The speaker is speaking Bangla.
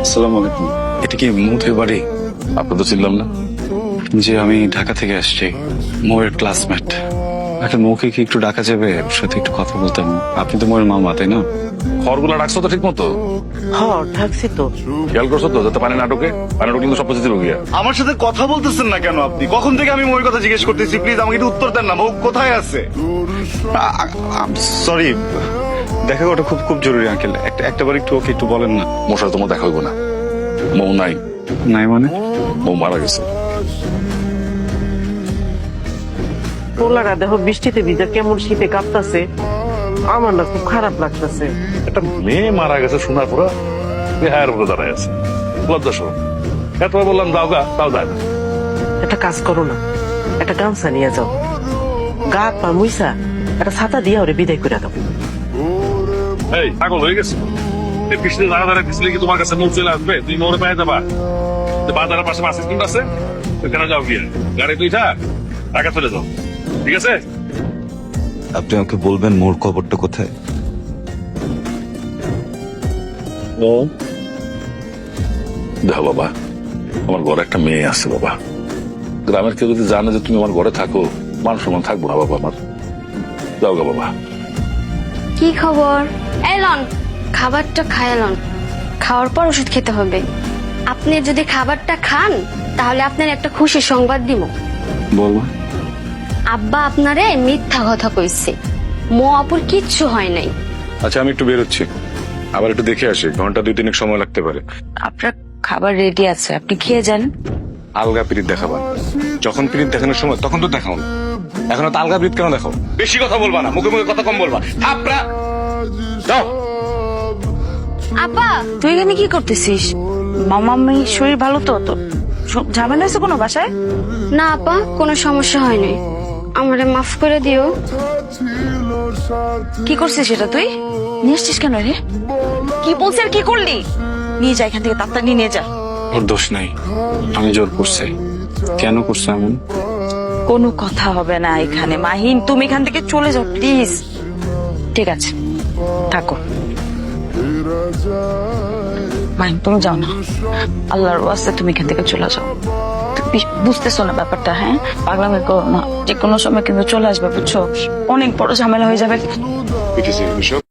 আসসালামু আলাইকুম। এটা কি মৌথের বাড়ি? আপনার তো চিনলাম না। যে আমি ঢাকা থেকে আসছি, মৌয়ের ক্লাসমেট। একটা মৌকে কি একটু ডাকা যাবে? ওর সাথে একটু কথা বলতাম। আপনি তো মৌয়ের মামা, তাই না? খড়গুলা রাখছো তো ঠিক মতো? থাকছি তো। খেয়াল করছো তো যাতে পানি নাটকে? পানি নাটক কিন্তু সব পজিটিভ গিয়া। আমার সাথে কথা বলতেছেন না কেন আপনি? কখন থেকে আমি মৌয়ের কথা জিজ্ঞেস করতেছি, প্লিজ আমাকে একটু উত্তর দেন না। মৌ কোথায় আছে? সরি, দেখা করাটা খুব খুব জরুরি আঙ্কেল। একটাবার একটু ওকে একটু বলেন না। মোর সাথে তোমার দেখা হইব না। মৌ নাই, নাই মানে? মৌ মারা গেছে। পোলারা দেখো বৃষ্টিতে ভিজা কেমন শীতে কাঁপতাছে, আমার না খুব খারাপ লাগতেছে। একটা মেয়ে মারা গেছে শোনার পরে বেহায়ের উপরে দাঁড়ায় আছে। লজ্জা শোন। এতবার বললাম যাও গা, তাও যায় না। একটা কাজ করো না, একটা গামছা নিয়ে যাও, গা হাত পা মুইসা একটা ছাতা দিয়ে ওরে বিদায় করে দাও। এই পাগল হয়ে গেছে? এই বৃষ্টিতে দাঁড়া দাঁড়া পিছলে কি তোমার কাছে মৌ চলে আসবে? তুমি মৌরে পায়ে যাবা। বাজারের পাশে বাস স্ট্যান্ড আছে, ওখানে যাও গিয়ে গাড়ি তুই থাক, টাকা চলে যাও, ঠিক আছে? আপনি আমাকে বলবেন মোর খবরটা কোথায়? দেখো বাবা, আমার ঘরে একটা মেয়ে আছে বাবা। গ্রামের কেউ যদি জানে যে তুমি আমার ঘরে থাকো, মান সম্মান থাকবো না বাবা আমার। যাও গা বাবা। কি খবর? এলন, খাবারটা খায়ালন। খাওয়ার পর ওষুধ খেতে হবে। আপনি যদি খাবারটা খান তাহলে আপনার একটা খুশির সংবাদ দিব। বলবো। আব্বা আপনারে মিথ্যা কথা কইছে, মো আপুর কিচ্ছু হয় নাই। আচ্ছা, আমি একটু বেরোচ্ছি, আবার একটু দেখে আসি। ঘন্টা 2-3 সময় লাগতে পারে। আপনার খাবার রেডি আছে, আপনি খেয়ে যান। আলগা পিরিত দেখাবা। যখন পিরিত দেখানোর সময় তখন তো দেখাও না। এখন তো আলগা পিরিত কেন দেখাও? বেশি কথা বলবা না, মুখে মুখে কথা কম বলবা। থাপড়া যাও। আব্বা, তুই এখানে কি করতেছিস? মামামি শরীর ভালো তো? তো ঝামেলা আছে কোনো বাসায়? না আপা, কোনো সমস্যা হয়নি, আমারে মাফ করে দিও। কি করছিস সেটা তুই? নিয়ে আসছিস কেন রে? কি বলছিস আর কি করলি? নিয়ে যা এখান থেকে, তাড়াতাড়ি নিয়ে যা। ওর দোষ নাই, আমি জোর করছি। কেন করছে এমন? কোনো কথা হবে না এখানে। মাহিন, তুমি এখান থেকে চলে যাও প্লিজ। ঠিক আছে, থাকো। মাহিন, তুমি যাও না, আল্লাহর ওয়াস্তে তুমি এখান থেকে চলে যাও। তুমি বুঝতেছো না ব্যাপারটা? হ্যাঁ, পাগলামি করো না, যে কোনো সময় কিন্তু চলে আসবে, বুঝছো? অনেক বড় ঝামেলা হয়ে যাবে। It is a bishop.